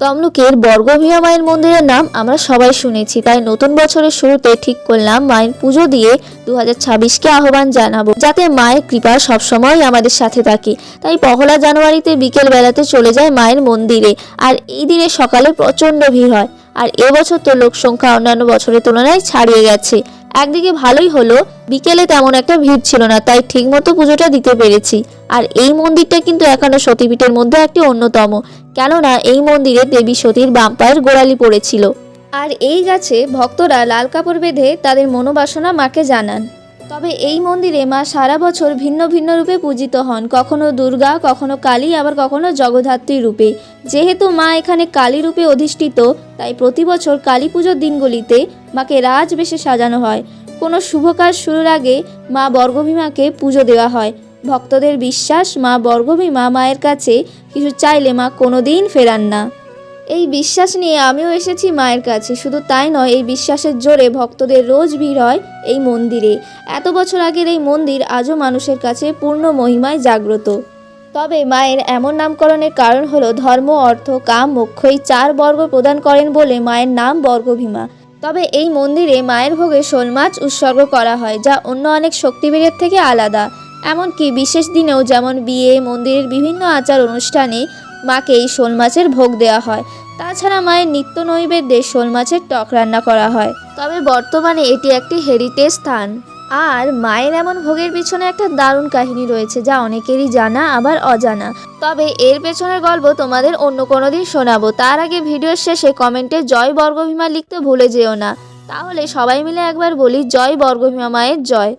তমলুকের বর্গভীমা মায়ের মন্দিরের নাম আমরা সবাই শুনেছি, তাই নতুন বছরের শুরুতে ঠিক করলাম মায়ের পুজো দিয়ে 2026কে আহ্বান জানাবো, যাতে মায়ের কৃপা সবসময় আমাদের সাথে থাকে। তাই পহেলা জানুয়ারিতে বিকেল বেলাতে চলে যায় মায়ের মন্দিরে, আর এই দিনে সকালে প্রচণ্ড ভিড় হয়। আর এবছর তো লোক সংখ্যা অন্যান্য বছরের তুলনায় ছাড়িয়ে গেছে। একদিকে ভালোই হলো, বিকেলে তেমন একটা ভিড় ছিল না, তাই ঠিকমতো পুজোটা দিতে পেরেছি। আর এই মন্দিরটা কিন্তু একান্ন সতীপীঠের মধ্যে একটি অন্যতম, কেননা এই মন্দিরে দেবী সতীর বাম পায়ের গোড়ালি পড়েছিল। আর এই গাছে ভক্তরা লাল কাপড় বেঁধে তাদের মনোবাসনা মাকে জানান। তবে এই মন্দিরে মা সারা বছর ভিন্ন ভিন্ন রূপে পূজিত হন, কখনো দুর্গা, কখনো কালী, আবার কখনো জগদ্ধাত্রী রূপে। যেহেতু মা এখানে কালী রূপে অধিষ্ঠিত, তাই প্রতি বছর কালী পুজোর দিনগুলিতে মাকে রাজবেশে সাজানো হয়। কোনো শুভ কাজ শুরুর আগে মা বর্গভীমাকে পুজো দেওয়া হয়। ভক্তদের বিশ্বাস, মা বর্গভীমা মায়ের কাছে কিছু চাইলে মা কোনোদিন ফেরান না। এই বিশ্বাস নিয়ে আমিও এসেছি মায়ের কাছে। শুধু তাই নয়, এই বিশ্বাসের জোরে ভক্তদের রোজ ভিড় হয় এই মন্দিরে। এত বছর আগের এই মন্দির আজও মানুষের কাছে পূর্ণ মহিমায় জাগ্রত। তবে মায়ের এমন নামকরণের কারণ হলো ধর্ম, অর্থ, কাম, মোক্ষ এই 4 বর্গ প্রদান করেন বলে মায়ের নাম বর্গভীমা। তবে এই মন্দিরে মায়ের ভোগে শোল মাছ উৎসর্গ করা হয়, যা অন্য অনেক শক্তিপীঠের থেকে আলাদা। এমনকি বিশেষ দিনেও, যেমন বিয়ে, মন্দিরের বিভিন্ন আচার অনুষ্ঠানে মাকে এই শোল মাছের ভোগ দেওয়া হয়। তাছাড়া মায়ের নিত্য নৈবেদ্যে শোল মাছের টক রান্না করা হয়। তবে বর্তমানে এটি একটি হেরিটেজ স্থান। আর মায়ের এমন ভোগের পিছনে একটা দারুণ কাহিনী রয়েছে, যা অনেকেরই জানা আবার অজানা। তবে এর পেছনের গল্প তোমাদের অন্য কোনো দিন শোনাবো। তার আগে ভিডিওর শেষে কমেন্টে জয় বর্গভীমা লিখতে ভুলে যেও না। তাহলে সবাই মিলে একবার বলি, জয় বর্গভীমা মায়ের জয়।